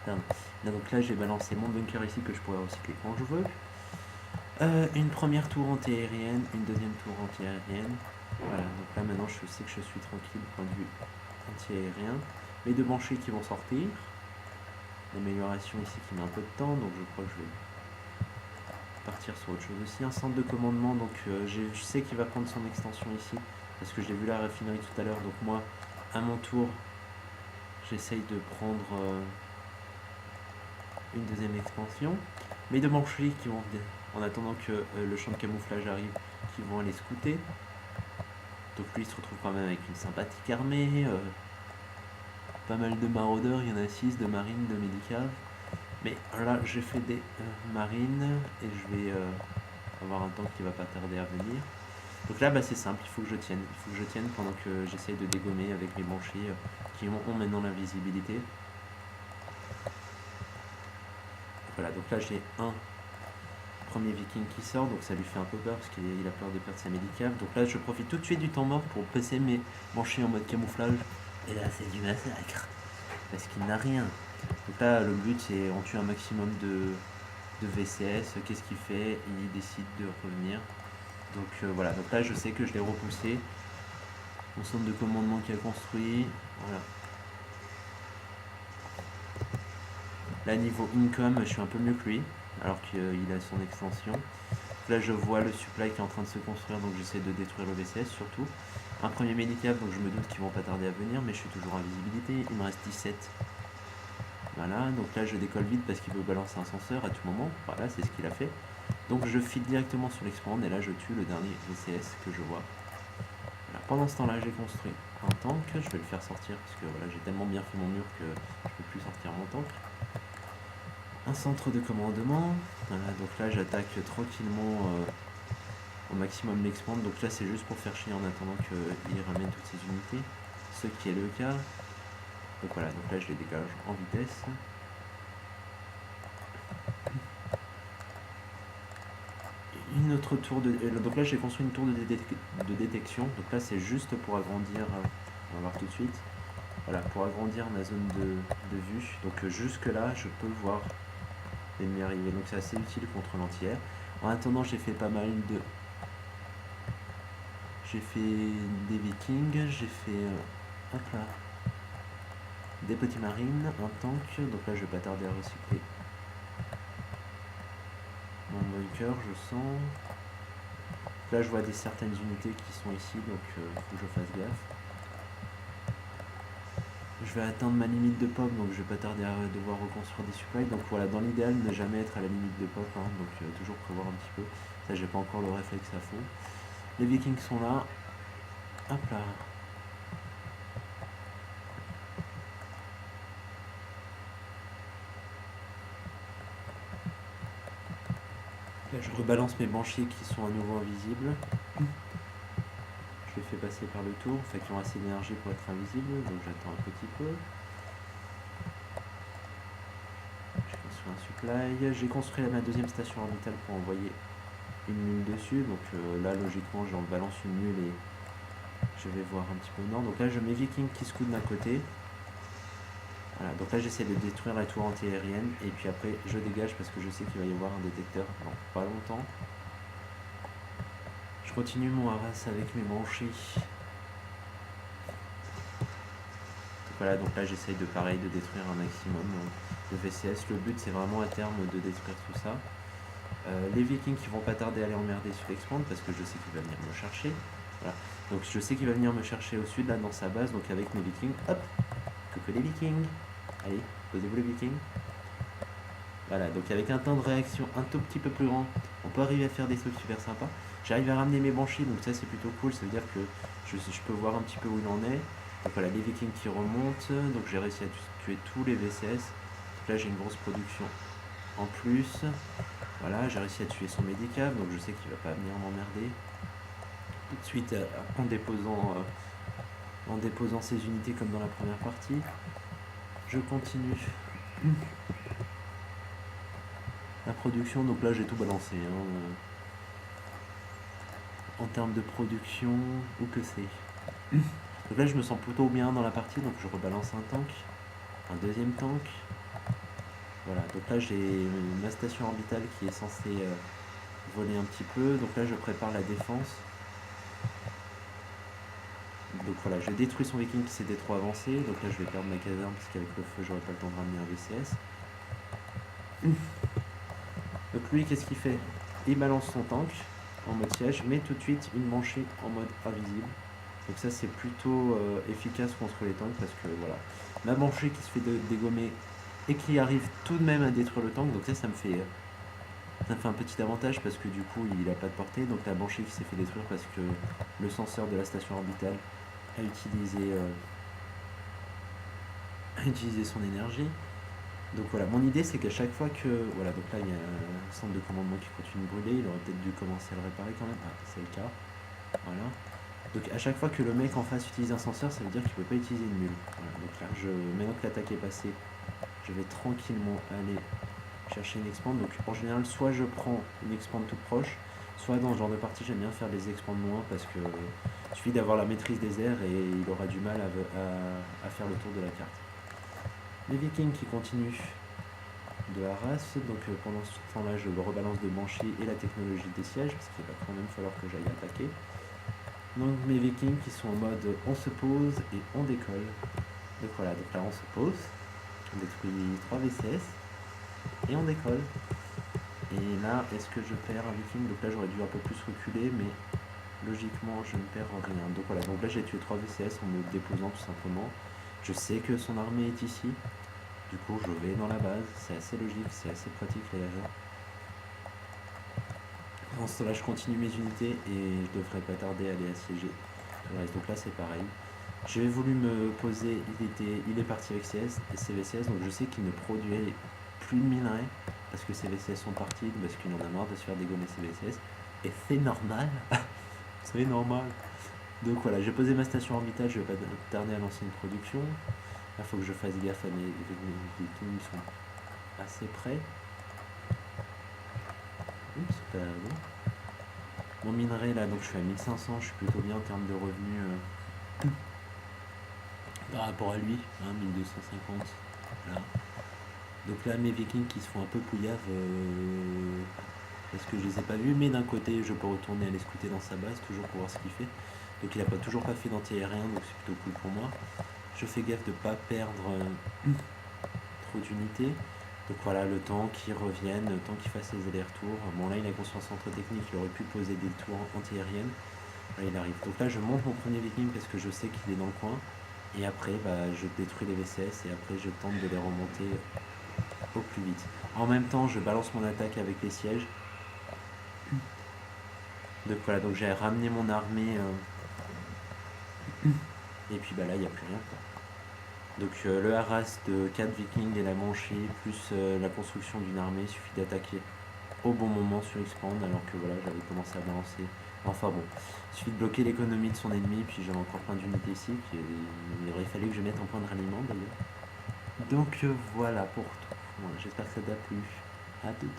Pardon. Là, donc là j'ai balancé mon bunker ici que je pourrais recycler quand je veux. Une première tour anti-aérienne, une deuxième tour anti-aérienne. Voilà, donc là maintenant je sais que je suis tranquille du point de vue anti-aérien. Les deux banshee qui vont sortir. L'amélioration ici qui met un peu de temps, donc je crois que je vais partir sur autre chose aussi. Un centre de commandement, donc je sais qu'il va prendre son extension ici, parce que je l'ai vu à la raffinerie tout à l'heure. Donc moi, à mon tour, j'essaye de prendre une deuxième expansion. Mes deux banshee qui vont, en attendant que le champ de camouflage arrive, qui vont aller scouter. Donc lui il se retrouve quand même avec une sympathique armée, pas mal de maraudeurs, il y en a 6, de marines, de médicales. Mais là j'ai fait des marines et je vais avoir un tank qui va pas tarder à venir. Donc là c'est simple, il faut que je tienne. Il faut que je tienne pendant que j'essaye de dégommer avec mes banshee qui ont maintenant la visibilité. Voilà, donc là j'ai un premier viking qui sort, donc ça lui fait un peu peur parce qu'il a peur de perdre sa médicale. Donc là je profite tout de suite du temps mort pour passer mes banshee en mode camouflage. Et là c'est du massacre, parce qu'il n'a rien. Donc là le but c'est on tue un maximum de VCS. Qu'est-ce qu'il fait? Il décide de revenir. Donc voilà, donc là je sais que je l'ai repoussé. Mon centre de commandement qui a construit. Voilà. Là niveau income je suis un peu mieux que lui, alors qu'il a son extension. Là je vois le supply qui est en train de se construire, donc j'essaie de détruire le VCS surtout. Un premier médicable, donc je me doute qu'ils vont pas tarder à venir, mais je suis toujours en visibilité. Il me reste 17. Voilà, donc là je décolle vite parce qu'il veut balancer un ascenseur à tout moment. Voilà, c'est ce qu'il a fait. Donc je file directement sur l'expand et là je tue le dernier VCS que je vois. Voilà. Pendant ce temps-là j'ai construit un tank, je vais le faire sortir parce que voilà, j'ai tellement bien fait mon mur que je peux plus sortir mon tank. Un centre de commandement. Voilà, donc là j'attaque tranquillement au maximum l'expand. Donc là c'est juste pour faire chier en attendant qu'il ramène toutes ses unités, ce qui est le cas. Donc voilà, donc là je les dégage en vitesse. Une autre tour de... Donc là j'ai construit une tour de détection. Donc là c'est juste pour agrandir, on va voir tout de suite. Voilà, pour agrandir ma zone de vue. Donc jusque là je peux voir l'ennemi arriver. Donc c'est assez utile contre l'anti-air. En attendant j'ai fait pas mal de... J'ai fait des vikings, j'ai fait... hop là, des petits marines, un tank. Donc là je vais pas tarder à recycler mon bunker, je sens. Là je vois certaines unités qui sont ici, donc il faut que je fasse gaffe. Je vais atteindre ma limite de pop, donc je vais pas tarder à devoir reconstruire des supplies. Donc voilà, dans l'idéal, ne jamais être à la limite de pop, hein, donc toujours prévoir un petit peu. Ça j'ai pas encore le réflexe à fond. Les vikings sont là. Hop là. Là je rebalance mes banchiers qui sont à nouveau invisibles. Je les fais passer par le tour, fait qu'ils ont assez d'énergie pour être invisibles, donc j'attends un petit peu. J'ai construit un supply. J'ai construit ma deuxième station orbitale pour envoyer une mule dessus. Donc là logiquement j'en balance une mule et je vais voir un petit peu au nord. Donc là je mets Viking qui scout d'un côté. Voilà, donc là j'essaie de détruire la tour anti-aérienne et puis après je dégage parce que je sais qu'il va y avoir un détecteur dans pas longtemps. Je continue mon harass avec mes banshee. Voilà, donc là j'essaye de pareil de détruire un maximum de VCS. Le but c'est vraiment à terme de détruire tout ça. Les vikings qui vont pas tarder à aller emmerder sur l'expand parce que je sais qu'il va venir me chercher. Voilà. Donc je sais qu'il va venir me chercher au sud là dans sa base, donc avec mes vikings, hop, coucou les vikings. Allez, posez-vous les vikings. Voilà, donc avec un temps de réaction un tout petit peu plus grand, on peut arriver à faire des trucs super sympas. J'arrive à ramener mes banshees, donc ça c'est plutôt cool, ça veut dire que je peux voir un petit peu où il en est. Donc voilà, les vikings qui remontent, donc j'ai réussi à tuer tous les VCS. Donc là j'ai une grosse production en plus. Voilà, j'ai réussi à tuer son médicable, donc je sais qu'il va pas venir m'emmerder. Tout de suite en déposant ses unités comme dans la première partie. Je continue la production, donc là j'ai tout balancé. Hein. En termes de production, où que c'est. Donc là je me sens plutôt bien dans la partie, donc je rebalance un tank, un deuxième tank. Voilà, donc là j'ai ma station orbitale qui est censée voler un petit peu. Donc là je prépare la défense. Donc voilà, je détruis son viking qui s'était trop avancé. Donc là je vais perdre ma caserne parce qu'avec le feu j'aurais pas le temps de ramener un VCS. Donc lui qu'est-ce qu'il fait? Il balance son tank en mode siège, mais tout de suite une banshee en mode invisible. Donc ça c'est plutôt efficace contre les tanks parce que voilà, ma banshee qui se fait dégommer et qui arrive tout de même à détruire le tank. Donc ça me fait un petit avantage parce que du coup il a pas de portée. Donc la banshee qui s'est fait détruire parce que le censeur de la station orbitale a utilisé son énergie. Donc voilà, mon idée c'est qu'à chaque fois que... Voilà, donc là il y a un centre de commandement qui continue de brûler, il aurait peut-être dû commencer à le réparer quand même. Ah, c'est le cas. Voilà. Donc à chaque fois que le mec en face utilise un censeur, ça veut dire qu'il ne peut pas utiliser une mule. Voilà, donc là, maintenant que l'attaque est passée, je vais tranquillement aller chercher une expand. Donc en général, soit je prends une expand toute proche, soit dans ce genre de partie, j'aime bien faire des expands moins parce que il suffit d'avoir la maîtrise des airs et il aura du mal à faire le tour de la carte. Les vikings qui continuent de harass, donc pendant ce temps-là, je rebalance de banshee et la technologie des sièges parce qu'il va quand même falloir que j'aille attaquer. Donc mes vikings qui sont en mode on se pose et on décolle. Donc voilà, donc là on se pose, on détruit 3 VCS et on décolle. Et là, est-ce que je perds un viking? Donc là j'aurais dû un peu plus reculer, mais logiquement je ne perds rien. Donc voilà, donc là j'ai tué 3 VCS en me déposant tout simplement. Je sais que son armée est ici. Du coup je vais dans la base, c'est assez logique, c'est assez pratique les gars. Pendant ce temps-là je continue mes unités et je devrais pas tarder à aller assiéger le reste. Donc là c'est pareil. J'ai voulu me poser, il est parti avec CS et CVCS, donc je sais qu'il ne produit plus de minerais parce que CVCS sont partis, parce qu'il en a marre de se faire dégommer CVCS. Et c'est normal, c'est normal. Donc voilà, j'ai posé ma station orbitale, je vais pas tarder à lancer une production. Là, il faut que je fasse gaffe à mes vikings, ils sont assez près. Oups, pas bon. Mon minerai là, donc je suis à 1500, je suis plutôt bien en termes de revenus par rapport à lui, hein, 1250. Voilà. Donc là, mes vikings qui se font un peu pouillave parce que je les ai pas vus, mais d'un côté, je peux retourner aller scouter dans sa base, toujours pour voir ce qu'il fait. Donc il n'a toujours pas fait d'anti-aérien, donc c'est plutôt cool pour moi. Je fais gaffe de ne pas perdre trop d'unités. Donc voilà, le temps qu'il revienne, le temps qu'il fasse les allers-retours. Bon là, il a conscience entre technique, il aurait pu poser des tours anti-aériennes. Là, il arrive. Donc là, je monte mon premier viking parce que je sais qu'il est dans le coin. Et après, je détruis les VCS et après, je tente de les remonter au plus vite. En même temps, je balance mon attaque avec les sièges. Donc voilà, donc j'ai ramené mon armée. Et puis là, il n'y a plus rien. Donc le harass de 4 vikings et la banshee, plus la construction d'une armée, il suffit d'attaquer au bon moment sur Expand, alors que voilà, j'avais commencé à balancer. Enfin bon, il suffit de bloquer l'économie de son ennemi, puis j'avais encore plein d'unités ici, puis il aurait fallu que je mette un point de ralliement d'ailleurs. Donc voilà pour tout. Bon, j'espère que ça t'a plu. À toutes.